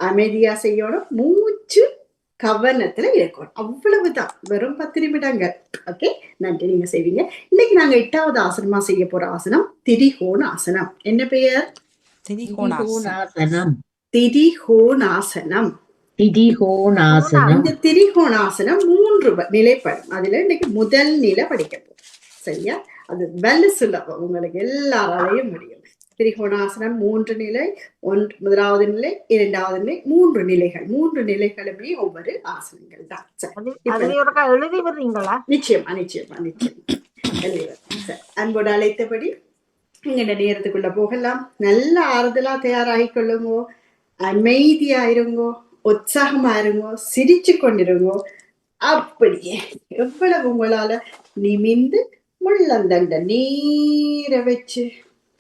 அமைதியா செய்யணும், மூச்சு கவனத்துல இருக்கணும். அவ்வளவுதான், வெறும் 10 நிமிடங்கள். ஓகே, நன்றி. நீங்க செய்வீங்க. இன்னைக்கு நாங்க 8வது ஆசனமா செய்ய போற ஆசனம் திரிகோணாசனம். என்ன பெயர்? திரிகோணாசனம். திரிகோணாசனம். திரிகோணாசனம். இந்த திரிகோணாசனம் 3 நிலைப்படும். அதுல இன்னைக்கு முதல் நிலை படிக்க போறோம். சரியா? அது வலு சுலபம், உங்களுக்கு எல்லாராலையும் முடியும். திரிகோணாசனம் 3 நிலை. முதலாவது நிலை, 2வது நிலை, 3 நிலைகள். 3 நிலைகளுமே ஒவ்வொரு ஆசனங்கள் தான். எழுதி வர்றீங்களா? நிச்சயமா நிச்சயமா நிச்சயம். அன்போடு அழைத்தபடி எங்கட நேரத்துக்குள்ள போகலாம். நல்ல ஆறுதலா தயாராகி கொள்ளுங்கோ, அமைதியா இருங்கோ, உற்சாகமா இருங்கோ, சிரிச்சு கொண்டிருங்கோ. அப்படியே எவ்வளவு உங்களால நிமிந்து முள்ளந்தண்ட நீர வச்சு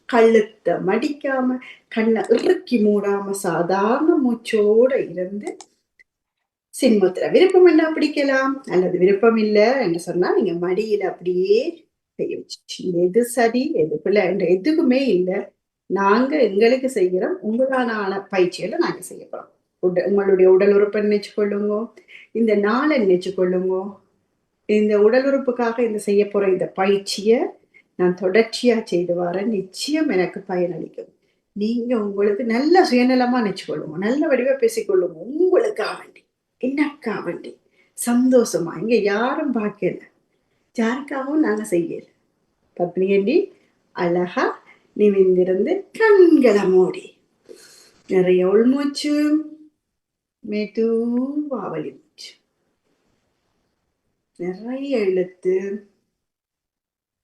கழுத்தை மடிக்காம கண்ணை இறுக்கி மூடாம சாதாரண மூச்சோட இருந்து சின்முத்திரை. விருப்பம் என்ன பிடிக்கலாம், அல்லது விருப்பம் இல்லை என்று சொன்னா நீங்க மடியில அப்படியே எது சரி எது பிள்ளை என்ற எதுக்குமே இல்லை. நாங்க எங்களுக்கு செய்கிறோம், உங்களான பயிற்சிகளை நாங்க செய்ய போறோம். உங்களுடைய உடல் உறுப்பை நினைச்சு கொள்ளுங்க, இந்த நாளை நினைச்சு கொள்ளுங்க. இந்த உடல் உறுப்புக்காக இந்த செய்ய போற இந்த பயிற்சியை நான் தொடர்ச்சியா செய்து வரேன். நிச்சயம் எனக்கு பயனளிக்கும். நீங்க உங்களுக்கு நல்ல சுயநலமா நினைச்சு கொள்ளுங்க, நல்ல வடிவா பேசிக்கொள்ளுங்க. உங்களுக்காக வேண்டி, எனக்காக வேண்டி, சந்தோஷமா. இங்க யாரும் பார்க்கல, யாருக்காகவும் நாங்க செய்யல. பத்னியண்டி அழகா நிமிந்திருந்து கண்களை மூடி நிறைய உள்மூச்சு, மெதுவா வெளி மூச்சு, நிறைய இழுத்து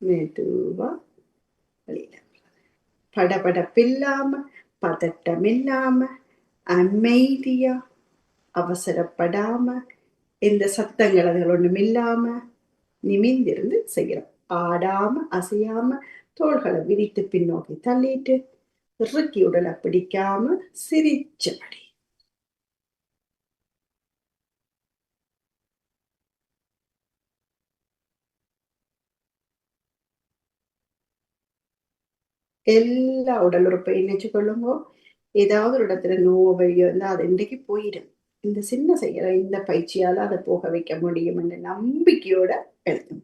மெதுவா வெளியில. படபடப்பில்லாம, பதட்டம் இல்லாம, அமைதியா, அவசரப்படாம, எந்த சத்தங்கள் அதுகள் ஒண்ணும் இல்லாம நிமிந்திருந்து செய்யறோம். ஆடாம அசையாம தோள்களை விரித்து பின்னோக்கி தள்ளிட்டு இறுக்கி உடலை பிடிக்காம சிரிச்சபடி. எல்லா உடல் உறுப்பை நினைச்சு கொள்ளுங்க. ஏதாவது ஒரு இடத்துல நோவையோ இருந்தா அது இன்றைக்கு போயிடும். இந்த சின்ன செய்யற இந்த பயிற்சியால அதை போக வைக்க முடியும் என்ற நம்பிக்கையோட எழுதும்.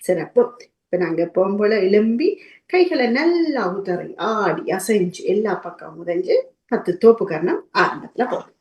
சிறப்பு. இப்ப நாங்க போகும்போல எலும்பி கைகளை நல்லா உதறி ஆடி அசைஞ்சு எல்லா பக்கம் உதஞ்சு 10 தோப்பு கரணம் ஆரம்பத்துல போகும்.